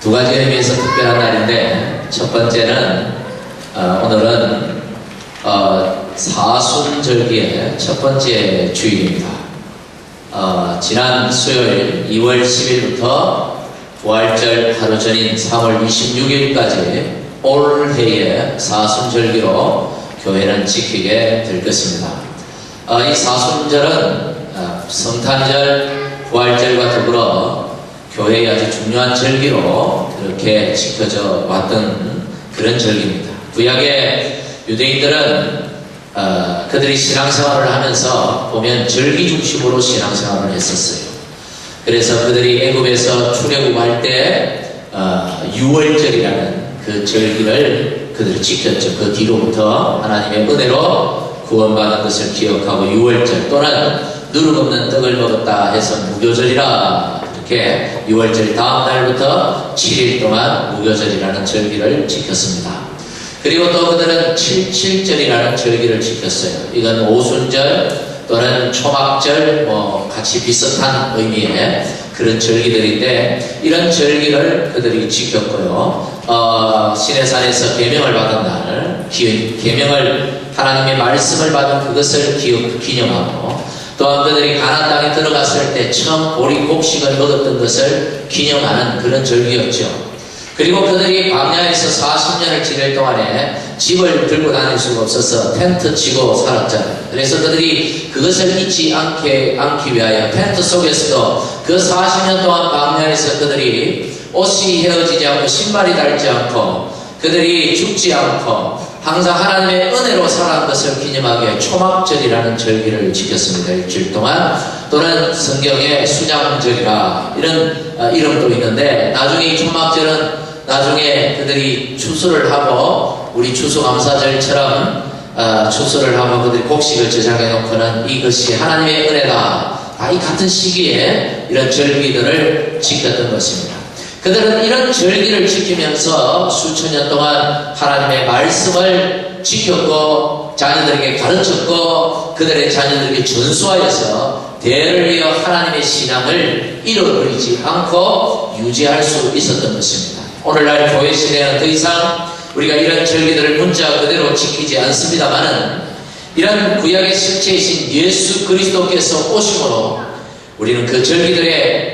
두 가지 의미에서 특별한 날인데, 첫 번째는 오늘은 사순절기의 첫 번째 주일입니다. 지난 수요일 2월 10일부터 부활절 하루 전인 3월 26일까지 올해의 사순절기로 교회는 지키게 될 것입니다. 이 사순절은 성탄절, 부활절과 더불어 교회의 아주 중요한 절기로 이렇게 지켜져 왔던 그런 절기입니다. 구약의 유대인들은 그들이 신앙생활을 하면서 보면 절기 중심으로 신앙생활을 했었어요. 그래서 그들이 애굽에서 출애굽할 때 유월절이라는 그 절기를 그들이 지켰죠. 그 뒤로부터 하나님의 은혜로 구원받은 것을 기억하고 유월절 또는 누룩 없는 떡을 먹었다 해서 무교절이라 이렇게 유월절 다음 날부터 7일 동안 무교절이라는 절기를 지켰습니다. 그리고 또 그들은 77절이라는 절기를 지켰어요. 이건 오순절 또는 초막절 같이 비슷한 의미의 그런 절기들인데 이런 절기를 그들이 지켰고요. 시내산에서 계명을 받은 날, 계명을 하나님의 말씀을 받은 그것을 기념하고 또한 그들이 가나안 땅에 들어갔을 때 처음 보리 곡식을 먹었던 것을 기념하는 그런 절기였죠. 그리고 그들이 광야에서 40년을 지낼 동안에 집을 들고 다닐 수가 없어서 텐트 치고 살았잖아요. 그래서 그들이 그것을 잊지 않기 위하여 텐트 속에서도 그 40년 동안 광야에서 그들이 옷이 헤어지지 않고 신발이 닳지 않고 그들이 죽지 않고 항상 하나님의 은혜로 살아간 것을 기념하기 위해 초막절이라는 절기를 지켰습니다. 일주일 동안. 또는 성경에 수장절이라 이런 이름도 있는데 나중에 이 초막절은 나중에 그들이 추수를 하고 우리 추수감사절처럼 추수를 하고 그들이 곡식을 저장해 놓고는 이것이 하나님의 은혜다. 이 같은 시기에 이런 절기들을 지켰던 것입니다. 그들은 이런 절기를 지키면서 수천 년 동안 하나님의 말씀을 지켰고 자녀들에게 가르쳤고 그들의 자녀들에게 전수하여서 대를 이어 하나님의 신앙을 잃어버리지 않고 유지할 수 있었던 것입니다. 오늘날 교회 시대는 더 이상 우리가 이런 절기들을 문자 그대로 지키지 않습니다만은 이런 구약의 실체이신 예수 그리스도께서 오심으로 우리는 그 절기들의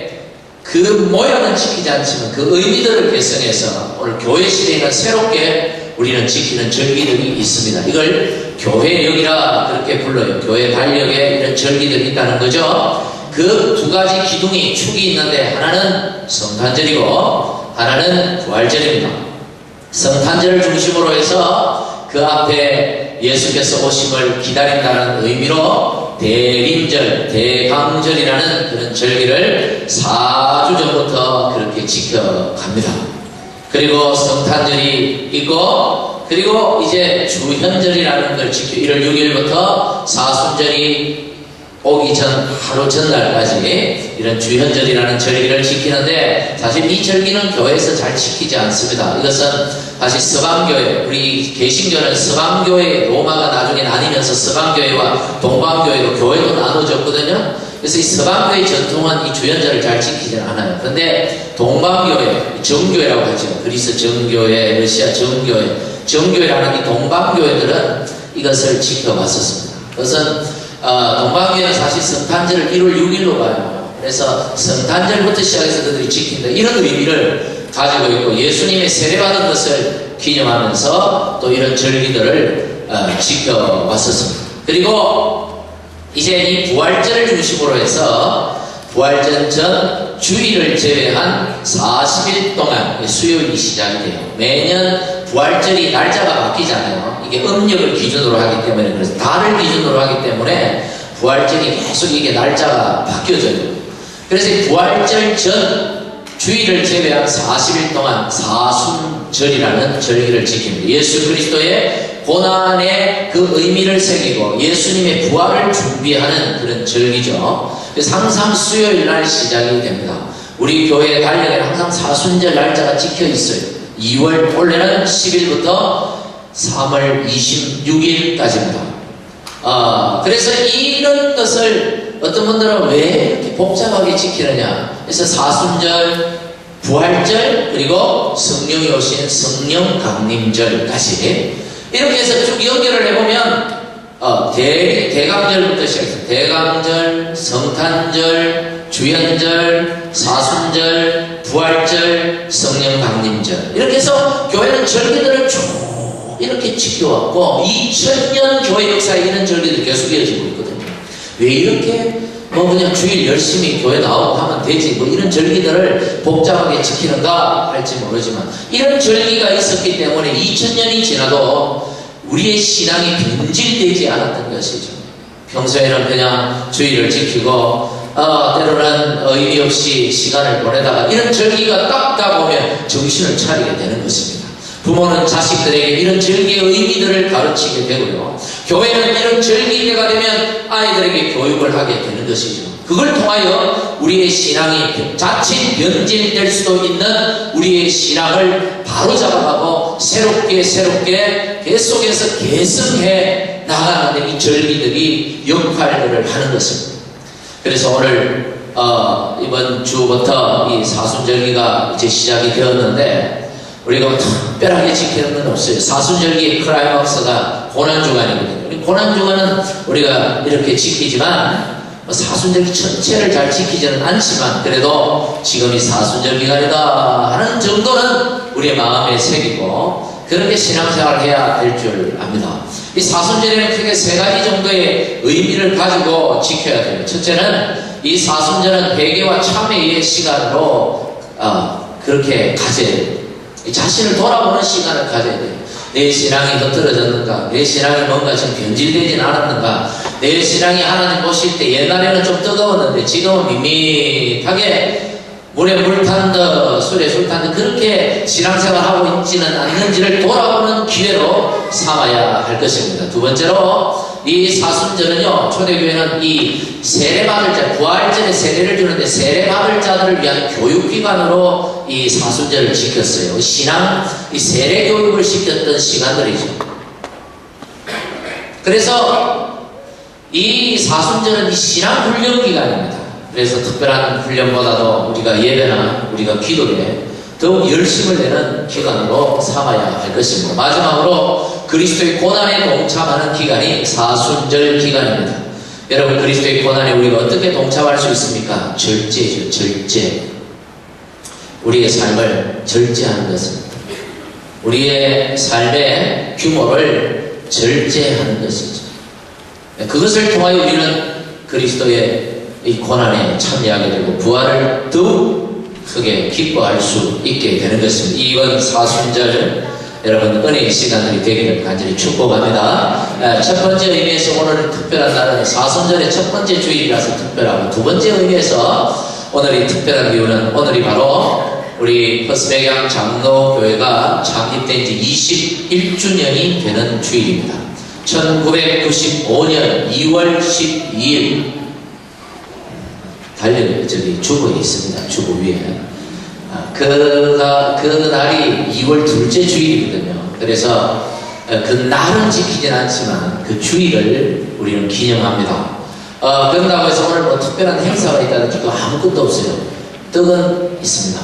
그 모양은 지키지 않지만 그 의미들을 개성해서 오늘 교회 시대에는 새롭게 우리는 지키는 절기들이 있습니다. 이걸 교회역이라 그렇게 불러요. 교회 달력에 이런 절기들이 있다는 거죠. 그 두 가지 기둥이 축이 있는데 하나는 성탄절이고 하나는 부활절입니다. 성탄절을 중심으로 해서 그 앞에 예수께서 오심을 기다린다는 의미로 대림절, 대강절이라는 그런 절기를 4주 전부터 그렇게 지켜갑니다. 그리고 성탄절이 있고 그리고 이제 주현절이라는 걸 지켜 1월 6일부터 사순절이 오기 전 하루 전날까지 이런 주현절이라는 절기를 지키는데 사실 이 절기는 교회에서 잘 지키지 않습니다. 이것은 사실 서방교회, 우리 개신교는 서방교회, 로마가 나중에 나뉘면서 서방교회와 동방교회로 교회도 나눠졌거든요. 그래서 이 서방교회 전통은 이 주현절을 잘 지키지 않아요. 그런데 동방교회, 정교회라고 하죠. 그리스 정교회, 러시아 정교회, 정교회라는 이 동방교회들은 이것을 지켜왔었습니다. 그것은 동방교회는 사실 성탄절을 1월 6일로 봐요. 그래서 성탄절부터 시작해서 그들이 지킨다. 이런 의미를 가지고 있고 예수님의 세례받은 것을 기념하면서 또 이런 절기들을 지켜왔었습니다. 그리고 이제 이 부활절을 중심으로 해서 부활절 전 주일을 제외한 40일 동안 수요일이 시작이 돼요. 매년 부활절이 날짜가 바뀌잖아요. 이게 음력을 기준으로 하기 때문에 그래서 달을 기준으로 하기 때문에 부활절이 계속 이게 날짜가 바뀌어져요. 그래서 부활절 전 주일을 제외한 40일 동안 사순절이라는 절기를 지킵니다. 예수 그리스도의 고난의 그 의미를 새기고 예수님의 부활을 준비하는 그런 절기죠. 그래서 항상 수요일 날 시작이 됩니다. 우리 교회 달력에는 항상 사순절 날짜가 찍혀 있어요. 2월 원래는 10일부터 3월 26일까지입니다. 그래서 이런 것을 어떤 분들은 왜 이렇게 복잡하게 지키느냐. 그래서 사순절, 부활절, 그리고 성령이 오신 성령 강림절까지 이렇게 해서 쭉 연결을 해보면 대강절부터 시작해서 대강절, 성탄절, 주연절, 사순절, 부활절, 성령 강림절 이렇게 해서 교회는 절기들을 쭉 이렇게 지켜왔고 2000년 교회 역사에 이런 절기들이 계속 이어지고 있거든요. 왜 이렇게 그냥 주일 열심히 교회 나오고 하면 되지 이런 절기들을 복잡하게 지키는가 할지 모르지만 이런 절기가 있었기 때문에 2000년이 지나도 우리의 신앙이 변질되지 않았던 것이죠. 평소에는 그냥 주일을 지키고 때로는 의미 없이 시간을 보내다가 이런 절기가 딱 가보면 정신을 차리게 되는 것입니다. 부모는 자식들에게 이런 절기의 의미들을 가르치게 되고요. 교회는 이런 절기가 되면 아이들에게 교육을 하게 되는 것이죠. 그걸 통하여 우리의 신앙이 자칫 변질될 수도 있는 우리의 신앙을 바로잡아가고 새롭게 계속해서 개성해 나가는 이 절기들이 역할들을 하는 것입니다. 그래서 오늘 이번 주부터 이 사순절기가 이제 시작이 되었는데 우리가 특별하게 지키는 건 없어요. 사순절기의 클라이막스가 고난주간이거든요. 고난주간은 우리가 이렇게 지키지만 사순절기 전체를 잘 지키지는 않지만 그래도 지금이 사순절기간이다 하는 정도는 우리의 마음에 새기고 그렇게 신앙생활을 해야 될 줄 압니다. 이 사순절에는 크게 세 가지 정도의 의미를 가지고 지켜야 돼요. 첫째는 이 사순절은 회개와 참회의 시간으로 그렇게 가져야 돼요. 자신을 돌아보는 시간을 가져야 돼요. 내 신앙이 흐트러졌는가? 내 신앙이 뭔가 좀 변질되진 않았는가? 내 신앙이 하나님 보실 때 옛날에는 좀 뜨거웠는데 지금은 밋밋하게 물에 물 탄 듯 술에 술 탄 듯 그렇게 신앙생활하고 있지는 않는지를 돌아보는 기회로 삼아야 할 것입니다. 두 번째로 이 사순절은요, 초대교회는 이 세례받을 자, 부활절에 세례를 주는데 세례받을 자들을 위한 교육기관으로 이 사순절을 지켰어요. 신앙, 이 세례교육을 시켰던 시간들이죠. 그래서 이 사순절은 이 신앙 훈련 기간입니다. 그래서 특별한 훈련보다도 우리가 예배나 우리가 기도에 더욱 열심을 내는 기간으로 삼아야 할 것입니다. 마지막으로 그리스도의 고난에 동참하는 기간이 사순절 기간입니다. 여러분, 그리스도의 고난에 우리가 어떻게 동참할 수 있습니까? 절제죠. 절제. 우리의 삶을 절제하는 것입니다. 우리의 삶의 규모를 절제하는 것이죠. 그것을 통하여 우리는 그리스도의 이 고난에 참여하게 되고 부활을 더욱 크게 기뻐할 수 있게 되는 것입니다. 이번 사순절 여러분 은혜의 시간들이 되기를 간절히 축복합니다. 첫 번째 의미에서 오늘은 특별한 날은 사순절의 첫 번째 주일이라서 특별하고 두 번째 의미에서 오늘이 특별한 이유는 오늘이 바로 우리 퍼스백양 장로교회가 창립된 지 21주년이 되는 주일입니다. 1995년 2월 12일 저기 주보에 있습니다. 주보 위에. 그 날이 2월 둘째 주일이거든요. 그래서 그 날은 지키진 않지만 그 주일을 우리는 기념합니다. 그런다고 해서 오늘 뭐 특별한 행사가 있다든지 그거 아무것도 없어요. 떡은 있습니다.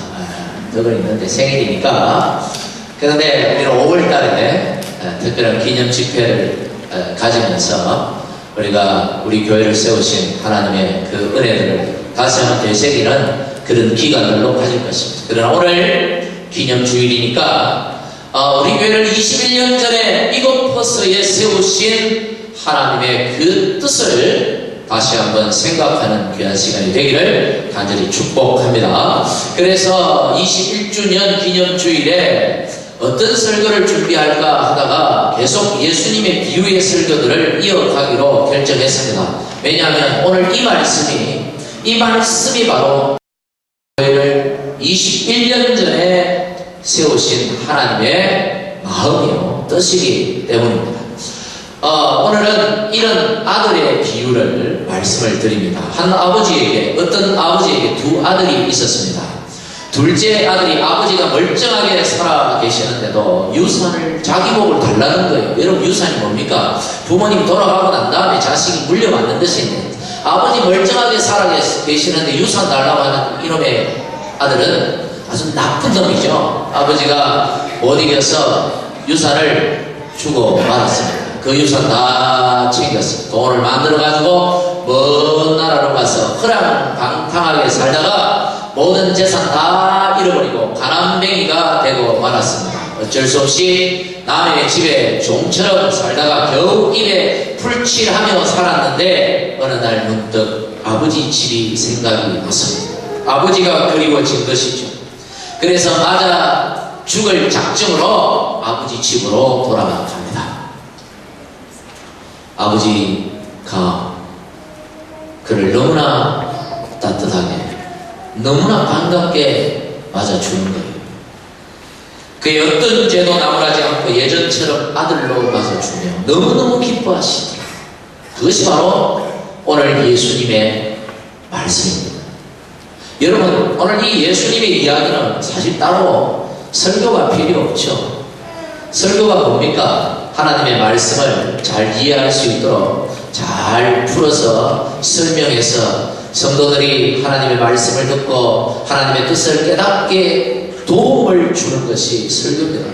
떡은 있는데 생일이니까. 그런데 우리는 5월 달에 특별한 기념 집회를 가지면서 우리가 우리 교회를 세우신 하나님의 그 은혜들을 다시 한번 되새기는 그런 기간들로 가질 것입니다. 그러나 오늘 기념주일이니까 우리 교회를 21년 전에 이곳 퍼스에 세우신 하나님의 그 뜻을 다시 한번 생각하는 귀한 시간이 되기를 간절히 축복합니다. 그래서 21주년 기념주일에 어떤 설교를 준비할까 하다가 계속 예수님의 비유의 설교들을 이어가기로 결정했습니다. 왜냐하면 오늘 이 말씀이 바로 교회를 21년 전에 세우신 하나님의 마음이요 뜻이기 때문입니다. 오늘은 이런 아들의 비유를 말씀을 드립니다. 어떤 아버지에게 두 아들이 있었습니다. 둘째 아들이 아버지가 멀쩡하게 살아 계시는데도 유산을 자기 복을 달라는 거예요. 여러분, 유산이 뭡니까? 부모님 돌아가고 난 다음에 자식이 물려받는 것인데 아버지 멀쩡하게 살아 계시는데 유산 달라고 하는 이놈의 아들은 아주 나쁜 놈이죠. 아버지가 못 이겨서 유산을 주고 말았습니다. 그 유산 다 챙겼어요. 돈을 만들어가지고 먼 나라로 가서 허랑방탕하게 살다가 모든 재산 다 잃어버리고 가난뱅이가 되고 말았습니다. 어쩔 수 없이 남의 집에 종처럼 살다가 겨우 입에 풀칠하며 살았는데 어느 날 문득 아버지 집이 생각이 났습니다. 아버지가 그리워진 것이죠. 그래서 맞아 죽을 작정으로 아버지 집으로 돌아갑니다. 아버지가 그를 너무나 따뜻하게 너무나 반갑게 맞아주는 거예요. 그의 어떤 죄도 나무라지 않고 예전처럼 아들로 맞아주며 너무너무 기뻐하시더라. 그것이 바로 오늘 예수님의 말씀입니다. 여러분, 오늘 이 예수님의 이야기는 사실 따로 설교가 필요 없죠. 설교가 뭡니까? 하나님의 말씀을 잘 이해할 수 있도록 잘 풀어서 설명해서 성도들이 하나님의 말씀을 듣고 하나님의 뜻을 깨닫게 도움을 주는 것이 설교입니다.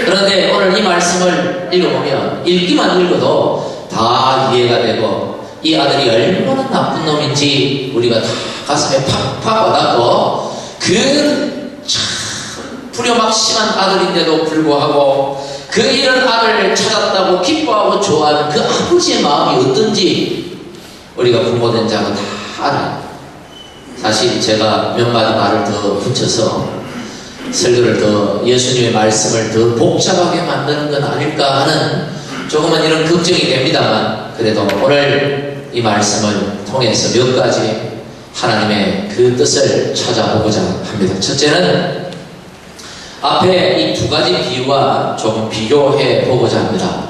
그런데 오늘 이 말씀을 읽어보면 읽기만 읽어도 다 이해가 되고 이 아들이 얼마나 나쁜 놈인지 우리가 다 가슴에 팍팍 와닿고 그 참 불효막심한 아들인데도 불구하고 그 이런 아들을 찾았다고 기뻐하고 좋아하는 그 아버지의 마음이 어떤지 우리가 부모된 자가 다 알아요. 사실 제가 몇 마디 말을 더 붙여서 설교를 더 예수님의 말씀을 더 복잡하게 만드는 건 아닐까 하는 조금은 이런 걱정이 됩니다만 그래도 오늘 이 말씀을 통해서 몇 가지 하나님의 그 뜻을 찾아보고자 합니다. 첫째는 앞에 이 두 가지 비유와 조금 비교해 보고자 합니다.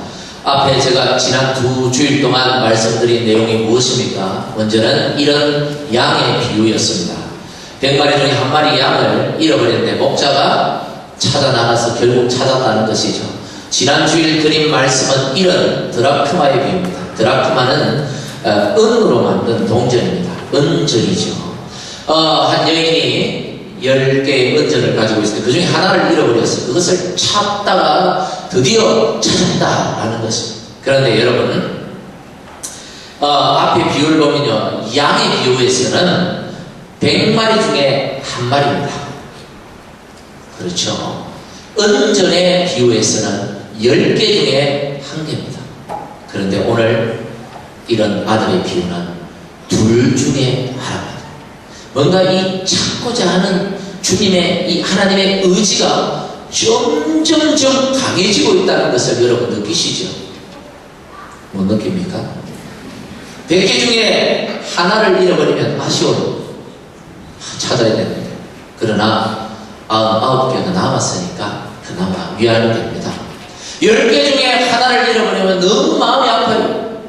앞에 제가 지난 2주일 동안 말씀드린 내용이 무엇입니까? 먼저는 이런 양의 비유였습니다. 100마리 중에 한 마리 양을 잃어버렸는데 목자가 찾아 나가서 결국 찾았다는 것이죠. 지난 주일 드린 말씀은 이런 드라크마의 비유입니다. 드라크마는 은으로 만든 동전입니다. 은전이죠. 한 여인이 10개의 은전을 가지고 있었는데 그 중에 하나를 잃어버렸어요. 그것을 찾다가 드디어 찾았다라는 것입니다. 그런데 여러분, 앞에 비유를 보면요, 양의 비유에서는 100마리 중에 한 마리입니다. 그렇죠. 은전의 비유에서는 10개 중에 한 개입니다. 그런데 오늘 이런 아들의 비유는 둘 중에 하나입니다. 뭔가 이 찾고자 하는 주님의 이 하나님의 의지가 점점점 강해지고 있다는 것을 여러분 느끼시죠? 못 느낍니까? 100개 중에 하나를 잃어버리면 아쉬워요. 찾아야 되는데. 그러나 99개가 남았으니까 그나마 위안이 됩니다. 10개 중에 하나를 잃어버리면 너무 마음이 아파요.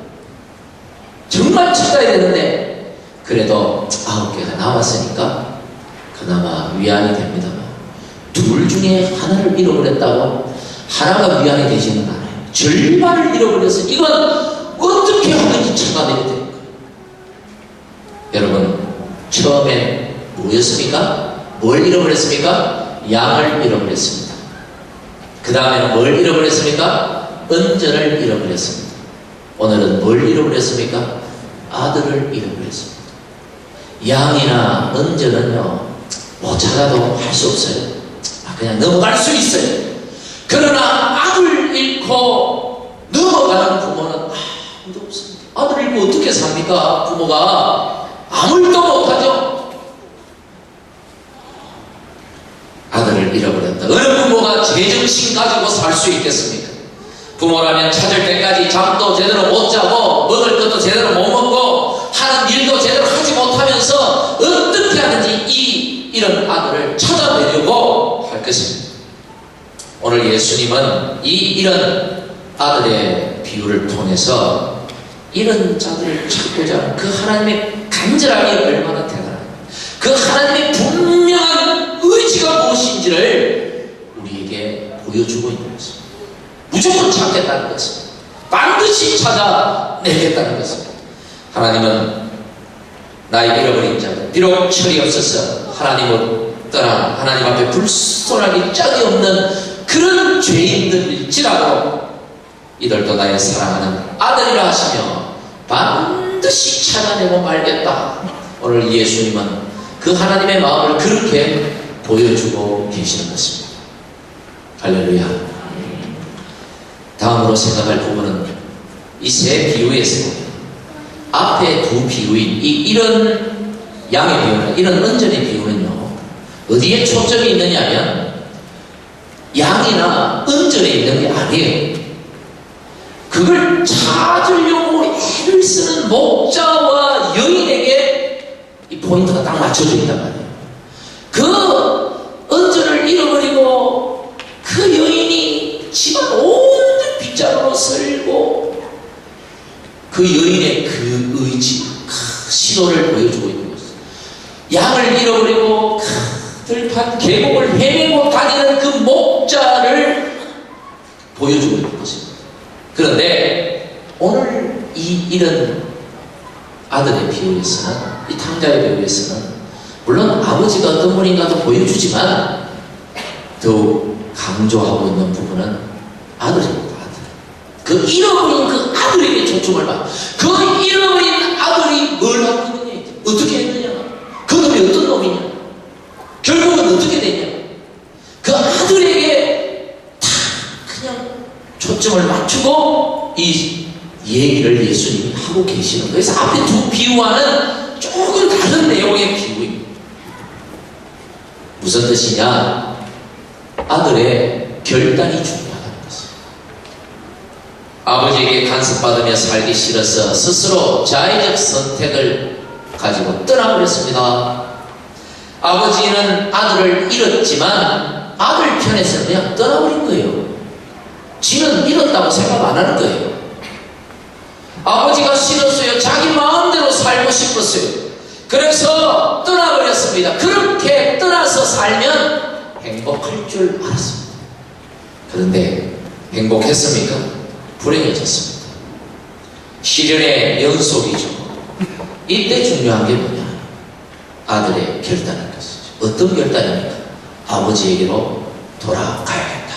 정말 찾아야 되는데 그래도 9개가 남았으니까 그나마 위안이 됩니다만 둘 중에 하나를 잃어버렸다고 하나가 위안이 되지는 않아요. 절반을 잃어버려서 이건 어떻게 하든지 찾아내야 됩니까? 여러분, 처음엔 뭐였습니까? 뭘 잃어버렸습니까? 양을 잃어버렸습니다. 그 다음에는 뭘 잃어버렸습니까? 은전을 잃어버렸습니다. 오늘은 뭘 잃어버렸습니까? 아들을 잃어버렸습니다. 양이나 은전은요, 못 찾아도 할 수 없어요. 그냥 넘어갈 수 있어요. 그러나 아들 잃고 넘어가는 부모는 아무도 없습니다. 아들 잃고 어떻게 삽니까? 부모가 아무 일도 못하죠. 아들을 잃어버렸다. 어느 부모가 제정신 가지고 살 수 있겠습니까? 부모라면 찾을 때까지 잠도 제대로 못 자고 먹을 것도 제대로 못 먹고 하는 일도 제대로 하지 못하면서 어떻게 하든지 이런 아들을 찾아내려고 할 것입니다. 오늘 예수님은 이런 아들의 비유를 통해서 이런 자들을 찾고자 하는 그 하나님의 간절함이 얼마나 대단한가, 그 하나님의 분명한 의지가 무엇인지를 우리에게 보여주고 있는 것입니다. 무조건 찾겠다는 것입니다. 반드시 찾아내겠다는 것입니다. 하나님은 나의 잃어버린 자들, 비록 철이 없어서 하나님을 떠나 하나님 앞에 불순하기 짝이 없는 그런 죄인들일지라도 이들도 나의 사랑하는 아들이라 하시며 반드시 찾아내고 말겠다. 오늘 예수님은 그 하나님의 마음을 그렇게 보여주고 계시는 것입니다. 할렐루야. 다음으로 생각할 부분은 이 세 비유에서 앞에 두 비유인 이런 양의 비유나 이런 은전의 비유는요, 어디에 초점이 있느냐면 양이나 은전에 있는 게 아니에요. 그걸 찾으려고 애를 쓰는 목자와 여인에게 이 포인트가 딱 맞춰져 있단 말이에요. 그 은전을 잃어버리고 그 여인이 집안 온 빗자루로 쓸고 그 여인의 그 의지, 그 신호를 보여주고 있는 것입니다. 양을 잃어버리고 들판 계곡을 헤매고 다니는 그 목자를 보여주고 있는 것입니다. 그런데 오늘 이런 아들의 비유에서는, 이 탕자의 비유에서는 물론 아버지가 어떤 분인가도 보여주지만 더욱 강조하고 있는 부분은 아들입니다. 그 잃어버린 그 아들에게 초점을 봐. 그 잃어버린 아들이 뭘 하고 있느냐, 어떻게 했느냐, 그 놈이 어떤 놈이냐, 결국은 어떻게 됐냐, 그 아들에게 다 그냥 초점을 맞추고 이 얘기를 예수님이 하고 계시는 거예요. 그래서 앞에 두 비유와는 조금 다른 내용의 비유입니다. 무슨 뜻이냐? 아들의 결단이 중요하다는 것입니다. 아버지에게 간섭받으며 살기 싫어서 스스로 자의적 선택을 가지고 떠나버렸습니다. 아버지는 아들을 잃었지만 아들 편에서는 그냥 떠나버린 거예요. 지는 잃었다고 생각 안 하는 거예요. 아버지가 싫었어요. 자기 마음대로 살고 싶었어요. 그래서 떠나버렸습니다. 그렇게 떠나서 살면 행복할 줄 알았습니다. 그런데 행복했습니까? 불행해졌습니다. 시련의 연속이죠. 이때 중요한 게 뭐냐? 아들의 결단인 것이죠. 어떤 결단입니까? 아버지에게로 돌아가야겠다.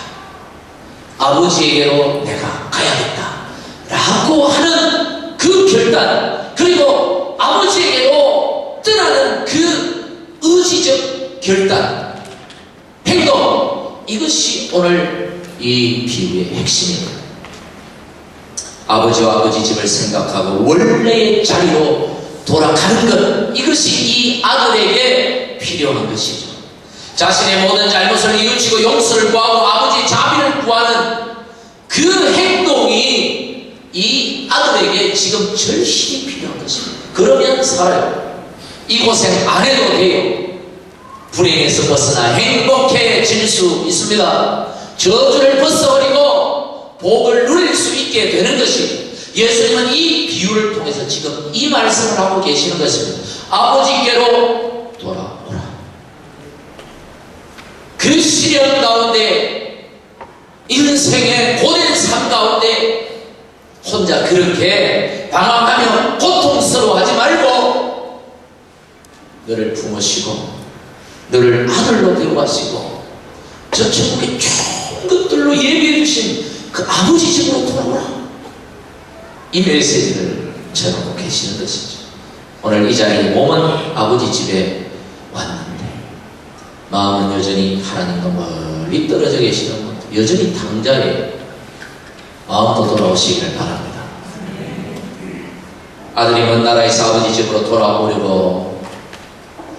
아버지에게로 내가 가야겠다 라고 하는 그 결단, 그리고 아버지에게로 떠나는 그 의지적 결단, 행동, 이것이 오늘 이 비유의 핵심입니다. 아버지와 아버지 집을 생각하고 원래의 자리로 돌아가는 것, 이것이 이 아들에게 필요한 것이죠. 자신의 모든 잘못을 뉘우치고 용서를 구하고 아버지의 자비를 구하는 그 행동이 이 아들에게 지금 절실히 필요한 것입니다. 그러면 살아요. 이 고생 안 해도 돼요. 불행에서 벗어나 행복해질 수 있습니다. 저주를 벗어버리고 복을 누릴 수 있게 되는 것입니다. 예수님은 이 비유를 통해서 지금 이 말씀을 하고 계시는 것입니다. 아버지께로 돌아오라. 그 시련 가운데, 인생의 고된 삶 가운데 혼자 그렇게 방황하며 고통스러워하지 말고 너를 품으시고 너를 아들로 데려가시고 저 천국의 좋은 것들로 예비해 주신 그 아버지 집으로 돌아오라. 이 메시지를 전하고 계시는 것이죠. 오늘 이 자리에 몸은 아버지 집에 왔는데 마음은 여전히 하나님과 멀리 떨어져 계시는 것, 여전히 탕자에 마음도 돌아오시기를 바랍니다. 아들이 먼 나라에서 아버지 집으로 돌아오려고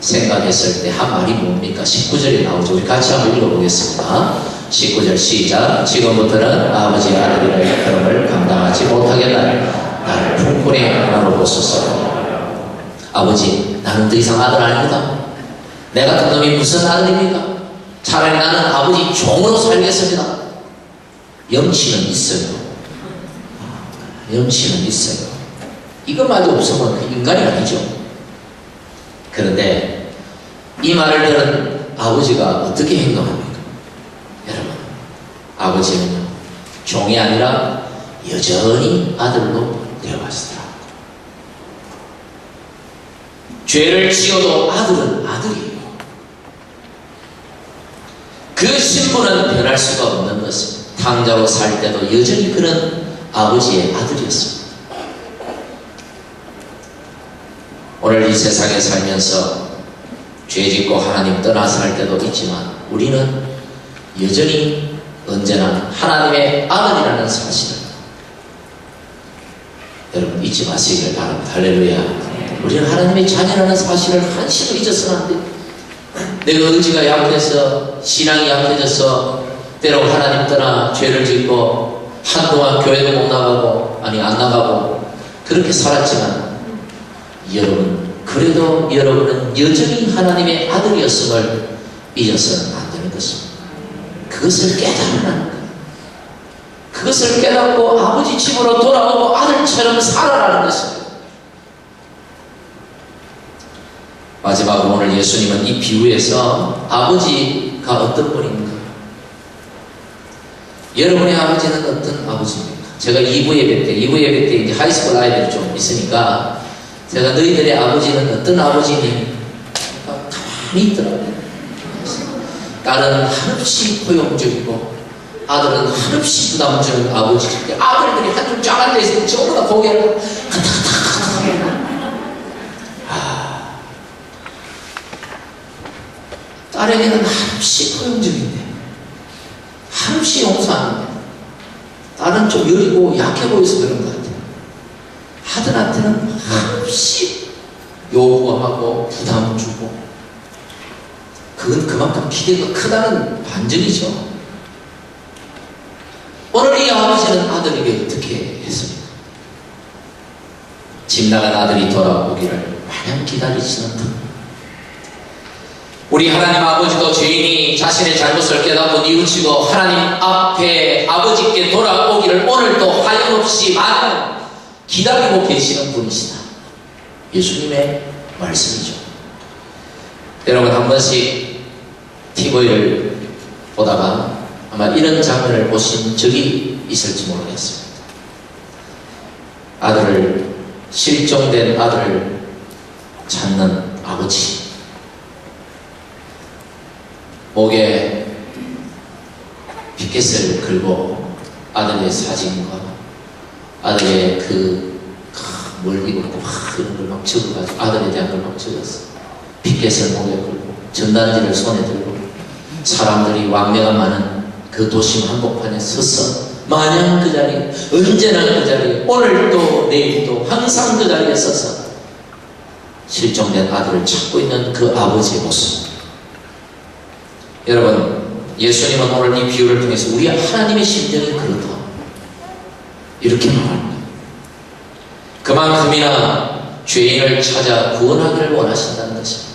생각했을 때 한 말이 뭡니까? 19절에 나오죠. 우리 같이 한번 읽어보겠습니다. 19절 시작. 지금부터는 아버지 아들이라의 걸음을 감당하지 못하겠다. 나를 품꾼에 나눠보소서. 아버지, 나는 더 이상 아들 아닙니다. 내 같은 놈이 무슨 아들입니까? 차라리 나는 아버지 종으로 살겠습니다. 염치는 있어요. 염치는 있어요. 이것마저 없으면 그 인간이 아니죠. 그런데 이 말을 들은 아버지가 어떻게 행동합니까? 여러분, 아버지는요, 종이 아니라 여전히 아들로 되어왔습니다. 죄를 지어도 아들은 아들이에요. 그분은 변할 수가 없는 것입니다. 탕자로 살 때도 여전히 그는 아버지의 아들이었습니다. 오늘 이 세상에 살면서 죄짓고 하나님 떠나서 할 때도 있지만 우리는 여전히 언제나 하나님의 아들이라는 사실을 여러분 잊지 마시길 바랍니다. 할렐루야. 우리는 하나님의 자녀라는 사실을 한시도 잊어서는 안 돼요. 내가 의지가 약해서 신앙이 약해져서 때로 하나님 떠나 죄를 짓고 한동안 교회도 못 나가고 안 나가고 그렇게 살았지만 여러분 그래도 여러분은 여전히 하나님의 아들이었음을 잊어서는 안 되는 것입니다. 그것을 깨달으라는 거예요. 그것을 깨닫고 아버지 집으로 돌아오고 아들처럼 살아라는 것입니다. 마지막으로 오늘 예수님은 이 비유에서 아버지가 어떤 분입니까? 여러분의 아버지는 어떤 아버지입니까? 제가 2부 예배 때 이제 하이스쿨 아이들이 좀 있으니까 제가 너희들의 아버지는 어떤 아버지니? 가만히 있더라고요. 딸은 한없이 포용적이고 아들은 한없이 부담스러운 아버지. 아들들이 한쪽 쫙 앉아있으면 전부 다 고개를 가닥가닥 딸에게는 한없이 포용적인데 한없이 용서하는데 딸은 좀 여리고 약해 보여서 그런 것 같아요. 아들한테는 한없이 요구하고 부담 주고 그건 그만큼 기대가 크다는 반증이죠. 오늘 이 아버지는 아들에게 어떻게 했습니까? 집 나간 아들이 돌아오기를 마냥 기다리시는 분. 우리 하나님 아버지도 죄인이 자신의 잘못을 깨닫고 뉘우치고 하나님 앞에 아버지께 돌아오기를 오늘도 하염없이 마냥 기다리고 계시는 분이시다. 예수님의 말씀이죠. 여러분 한 번씩 TV를 보다가 아마 이런 장면을 보신 적이 있을지 모르겠습니다. 실종된 아들을 찾는 아버지. 목에 피켓을 걸고 아들의 사진과 아들의 뭘 입었고 이런 걸 막 적어가지고 아들에 대한 걸 막 적었어. 피켓을 목에 걸고 전단지를 손에 들고 사람들이 왕래가 많은 그 도심 한복판에 서서 마냥 그 자리에 언제나 그 자리에 오늘도 내일도 항상 그 자리에 서서 실종된 아들을 찾고 있는 그 아버지의 모습. 여러분 예수님은 오늘 이 비유를 통해서 우리 하나님의 심정이 그렇다 이렇게 말합니다. 그만큼이나 죄인을 찾아 구원하기를 원하신다는 것입니다.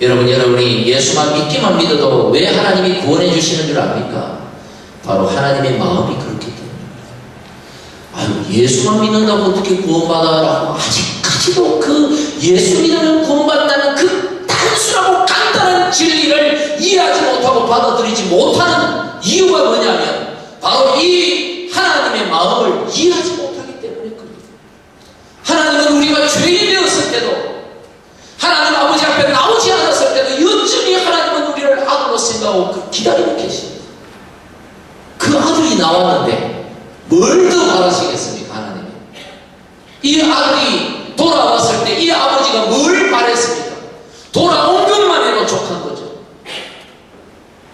여러분이 예수만 믿기만 믿어도 왜 하나님이 구원해 주시는 줄 압니까? 바로 하나님의 마음이 그렇기 때문입니다. 예수만 믿는다고 어떻게 구원받아라고 아직까지도 그 예수 믿으면 구원받는다는 그 단순하고 간단한 진리를 이해하지 못하고 받아들이지 못하는 이유가 뭐냐면 바로 이 하나님의 마음을 이해하지 못하기 때문에 그렇습니다. 하나님은 우리가 죄인 되었을 때도 하나님 아버지 앞에 나오지 않았을 때도 여전히 하나님은 우리를 아들로 생각하고 기다리고 계십니다. 그 아들이 나왔는데 뭘 더 바라시겠습니까? 하나님이 이 아들이 돌아왔을 때 이 아버지가 뭘 바랬습니까? 돌아온 것만 해도 족한 거죠.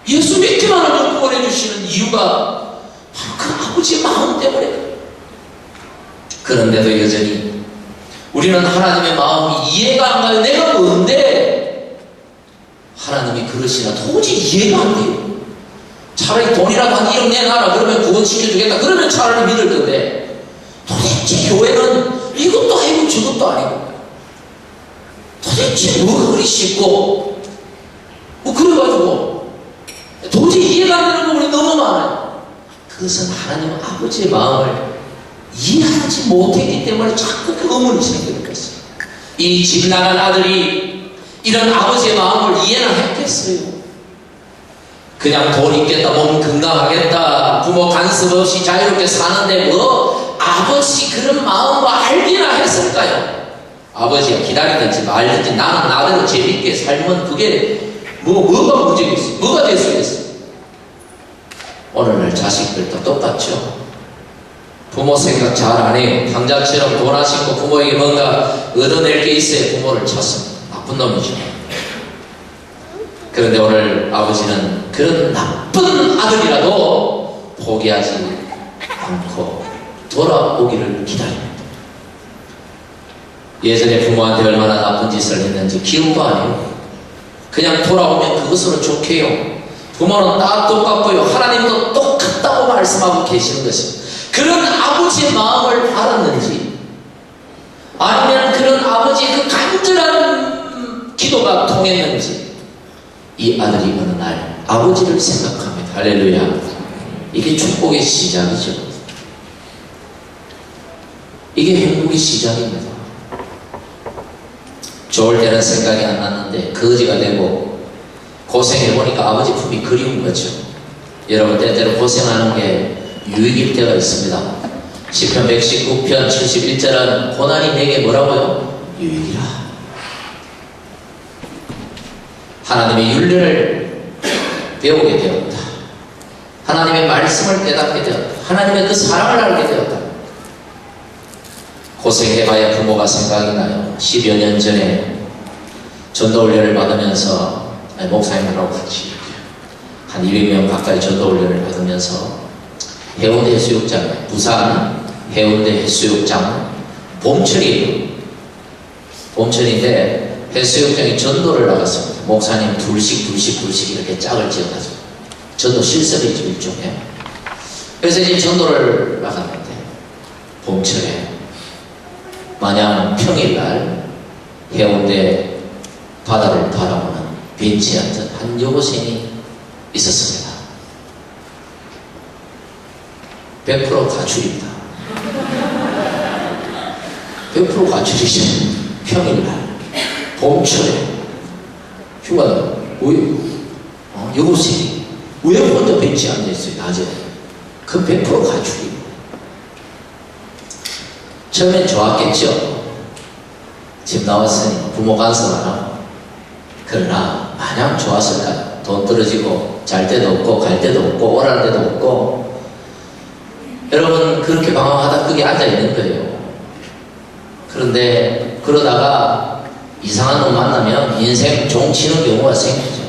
예수 믿기만 하면 구원해 주시는 이유가 바로 그 아버지의 마음 때문에. 그런데도 여전히 우리는 하나님의 마음이 이해가 안 가요. 내가 뭔데 하나님이 그러시나 도저히 이해가 안 돼요. 차라리 돈이라도 한 1억 내놔라 그러면 구원시켜주겠다 그러면 차라리 믿을 건데 도대체 교회는 이것도 아니고 저것도 아니고 도대체 뭐가 그리 쉽고 그래가지고 도저히 이해가 안 되는 부분이 너무 많아요. 그것은 하나님 아버지의 마음을 이해하지 못했기 때문에 자꾸 그 의문이 생기는 것입니다. 이 집 나간 아들이 이런 아버지의 마음을 이해나 했겠어요? 그냥 돈 있겠다, 몸 건강하겠다, 부모 간섭 없이 자유롭게 사는데 뭐 아버지 그런 마음을 알기나 했을까요? 아버지가 기다리든지 말든지 나는 나대로 재밌게 살면 그게 뭐가 문제겠어요? 뭐가 될 수 있어요? 오늘날 자식들도 똑같죠. 부모 생각 잘 안 해요. 당장처럼 돈 하시고 부모에게 뭔가 얻어낼 게 있어야 부모를 찾습니다. 나쁜 놈이죠. 그런데 오늘 아버지는 그런 나쁜 아들이라도 포기하지 않고 돌아오기를 기다립니다. 예전에 부모한테 얼마나 나쁜 짓을 했는지 기억도 안 해요. 그냥 돌아오면 그것으로 좋게요. 부모는 다 똑같고요. 하나님도 똑같다고 말씀하고 계시는 것입니다. 그런 아버지의 마음을 알았는지, 아니면 그런 아버지의 그 간절한 기도가 통했는지, 이 아들이 어느 날 아버지를 생각합니다. 할렐루야. 이게 축복의 시작이죠. 이게 행복의 시작입니다. 좋을 때는 생각이 안 났는데 거지가 되고 고생해보니까 아버지 품이 그리운 거죠. 여러분, 때때로 고생하는 게 유익일 때가 있습니다. 시편 119편 71절은 고난이 내게 뭐라고요? 유익이라. 하나님의 윤례를 배우게 되었다. 하나님의 말씀을 깨닫게 되었다. 하나님의 그 사랑을 알게 되었다. 고생해봐야 부모가 생각이 나요. 10여 년 전에 전도훈련을 받으면서 목사님들하고 같이 한 200명 가까이 전도훈련을 받으면서 해운대 해수욕장, 부산 해운대 해수욕장 봄철이에요. 봄철인데 해수욕장에 전도를 나갔습니다. 목사님 둘씩 이렇게 짝을 지어가지고 전도 실습이죠, 일종의. 그래서 이제 전도를 나갔는데 봄철에 마냥 평일날 해운대 바다를 바라보는 벤치에 앉은 한 여고생이 있었습니다. 100% 가출입니다. 100% 가출이죠. 평일날 봄철에 휴가다. 왜? 여고생이 왜 혼자 벤치에 앉아있어요, 낮에? 그 100% 가출입니다. 처음엔 좋았겠죠. 집 나왔으니 부모 간섭 안 하고. 그러나 마냥 좋았을까요? 돈 떨어지고 잘 때도 없고 갈 때도 없고 오랄 때도 없고. 여러분, 그렇게 방황하다 거기 앉아있는 거예요. 그런데 그러다가 이상한 놈 만나면 인생 종치는 경우가 생기죠.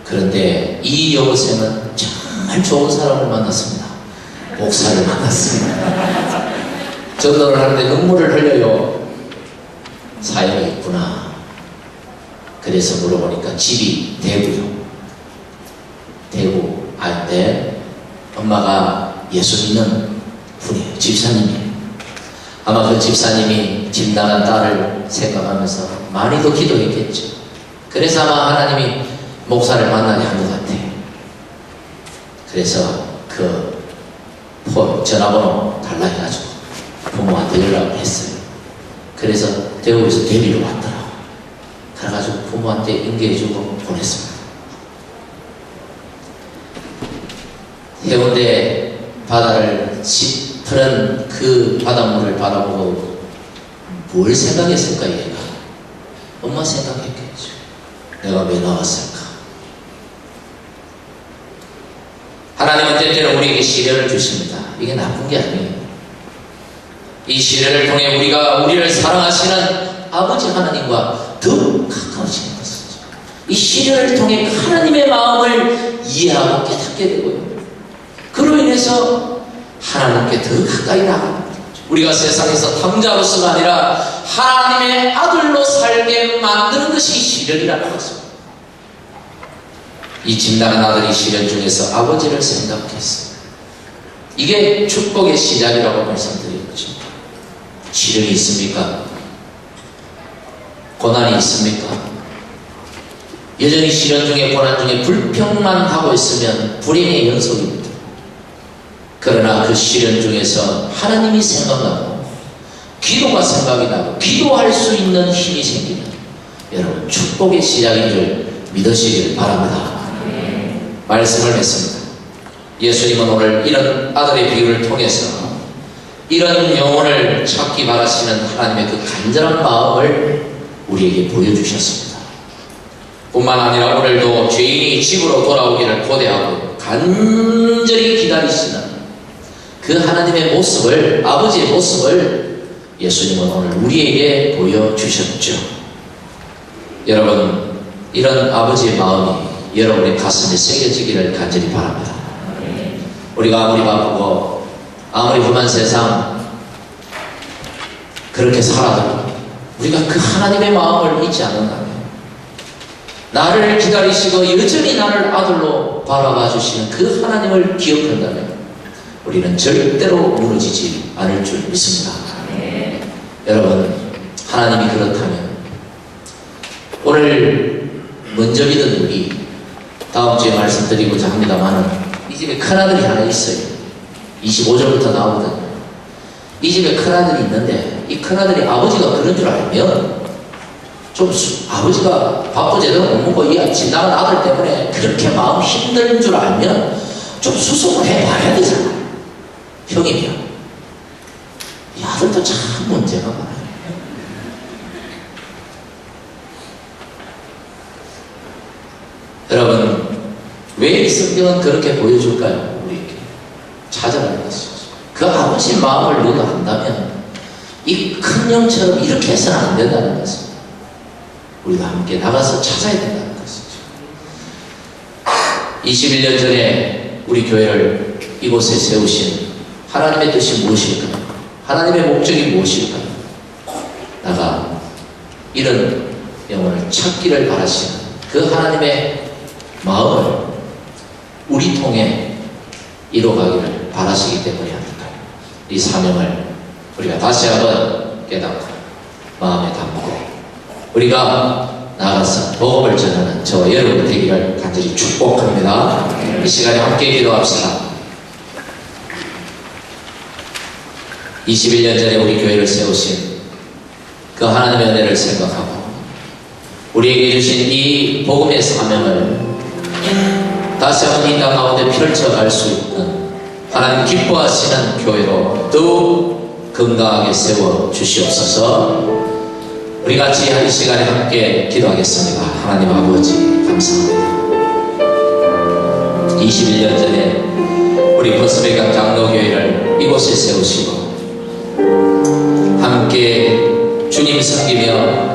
그런데 이 여고생은 정말 좋은 사람을 만났습니다. 목사를 만났습니다. 전도를 하는데 눈물을 흘려요. 사연이 있구나. 그래서 물어보니까 집이 대구요. 대구. 네. 엄마가 예수 믿는 분이에요. 집사님이에요. 아마 그 집사님이 집 나간 딸을 생각하면서 많이도 기도했겠죠. 그래서 아마 하나님이 목사를 만나게 한 것 같아요. 그래서 그 전화번호 달라 해가지고 부모한테 연락을 했어요. 그래서 대구에서 데리러 왔더라고. 그래가지고 부모한테 연계해주고 보냈습니다. 해운대 바다를 짙은 그 바닷물을 바라보고 뭘 생각했을까, 얘가? 엄마 생각했겠죠. 내가 왜 나왔을까? 하나님은 때때로 우리에게 시련을 주십니다. 이게 나쁜 게 아니에요. 이 시련을 통해 우리가 우리를 사랑하시는 아버지 하나님과 더 가까워지는 것이죠. 이 시련을 통해 하나님의 마음을 이해하고 깨닫게 되고요. 그로 인해서 하나님께 더 가까이 나가는 거죠. 우리가 세상에서 탕자로서가 아니라 하나님의 아들로 살게 만드는 것이 시련이라는 것입니다. 이 집 나간 아들이 시련 중에서 아버지를 생각했어요. 이게 축복의 시작이라고 말씀드린 거죠. 시련이 있습니까? 고난이 있습니까? 여전히 시련 중에 고난 중에 불평만 하고 있으면 불행의 연속입니다. 그러나 그 시련 중에서 하나님이 생각나고 기도가 생각이 나고 기도할 수 있는 힘이 생기면 여러분 축복의 시작인 줄 믿으시길 바랍니다. 말씀을 맺습니다. 예수님은 오늘 이런 아들의 비유를 통해서 이런 영혼을 찾기 바라시는 하나님의 그 간절한 마음을 우리에게 보여주셨습니다. 뿐만 아니라 오늘도 죄인이 집으로 돌아오기를 고대하고 간절히 기다리시는 그 하나님의 모습을, 아버지의 모습을 예수님은 오늘 우리에게 보여주셨죠. 여러분, 이런 아버지의 마음이 여러분의 가슴에 새겨지기를 간절히 바랍니다. 우리가 아무리 바쁘고 아무리 험한 세상 그렇게 살아도 우리가 그 하나님의 마음을 잊지 않는다면, 나를 기다리시고 여전히 나를 아들로 바라봐 주시는 그 하나님을 기억한다면 우리는 절대로 무너지지 않을 줄 믿습니다. 여러분, 하나님이 그렇다면 오늘 먼저 믿은 우리, 다음 주에 말씀드리고자 합니다만, 이 집에 큰아들이 하나 있어요. 25절부터 나오거든요. 이 집에 큰아들이 있는데 이 큰아들이 아버지가 그런 줄 알면 좀 아버지가 밥도 제대로 못 먹고 이 지나간 아들 때문에 그렇게 마음 힘든 줄 알면 좀 수습을 해봐야 되잖아. 형이면. 이 아들도 참 문제가 많아요. 여러분, 왜 이 성경은 그렇게 보여줄까요? 우리에게 찾아가는 것이죠. 그 아버지의 마음을 너가 한다면 이 큰 영처럼 이렇게 해서는 안 된다는 것입니다. 우리가 함께 나가서 찾아야 된다는 것이죠. 21년 전에 우리 교회를 이곳에 세우신 하나님의 뜻이 무엇일까요? 하나님의 목적이 무엇일까요? 나가 이런 영혼을 찾기를 바라시는 그 하나님의 마음을 우리 통해 이루어가기를 바라시기 때문이 아닐까요? 이 사명을 우리가 다시 한번 깨닫고 마음에 담고 우리가 나가서 복음을 전하는 저와 여러분 되기를 간절히 축복합니다. 이 시간에 함께 기도합시다. 21년 전에 우리 교회를 세우신 그 하나님의 은혜를 생각하고 우리에게 주신 이 복음의 사명을 다시 한번 이 땅 가운데 펼쳐갈 수 있는 하나님 기뻐하시는 교회로 더욱 건강하게 세워 주시옵소서. 우리 같이 이 시간에 함께 기도하겠습니다. 하나님 아버지 감사합니다. 21년 전에 우리 버스베강 장로교회를 이곳에 세우시고 함께 주님 섬기며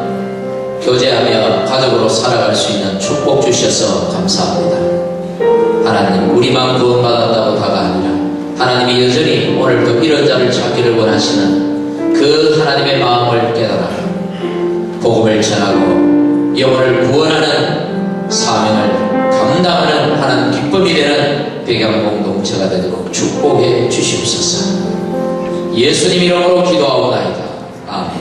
교제하며 가족으로 살아갈 수 있는 축복 주셔서 감사합니다. 하나님, 우리만 구원받았다고 다가 아니라 하나님이 여전히 오늘도 이런 자를 찾기를 원하시는 그 하나님의 마음을 깨달아 복음을 전하고 영혼을 구원하는 사명을 감당하는 하나님 기쁨이 되는 백양 공동체가 되도록 축복해 주시옵소서. 예수님 이름으로 기도하옵나이다. 아멘.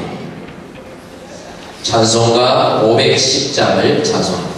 찬송가 510장을 찬송합니다.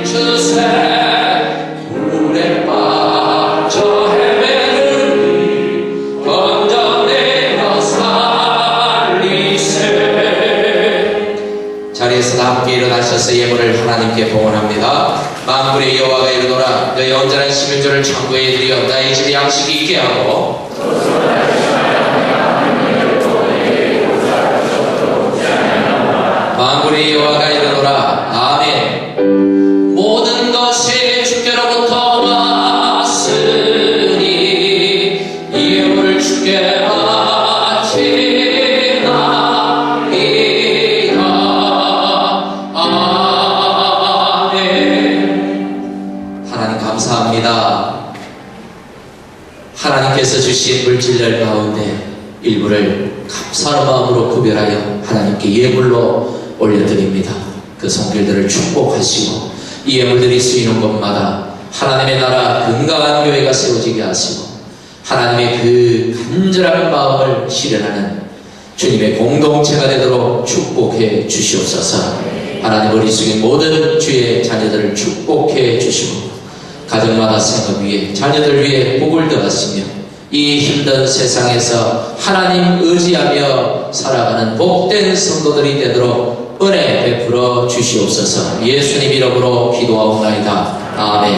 주세 물에 기도합니다. 만군의 여호와가 이르노라 너희 온전한 11조를 창고에 들여 나의 집에 양식이 있게 하고 만군의 여호와가 이르노라 아멘. 모든 것이 주께로부터 왔으니 예물을 주께 바치나이다. 아멘. 하나님 감사합니다. 하나님께서 주신 물질들 가운데 일부를 감사하는 마음으로 구별하여 하나님께 예물로 올려드립니다. 그 손길들을 축복하시고 이 예물들이 쓰이는 곳마다 하나님의 나라 건강한 교회가 세워지게 하시고 하나님의 그 간절한 마음을 실현하는 주님의 공동체가 되도록 축복해 주시옵소서. 하나님 우리 속의 모든 주의 자녀들을 축복해 주시고 가정마다 생업 위에 자녀들 위에 복을 더하시며 이 힘든 세상에서 하나님 의지하며 살아가는 복된 성도들이 되도록 은혜 베풀어 주시옵소서. 예수님 이름으로 기도하옵나이다. 아멘.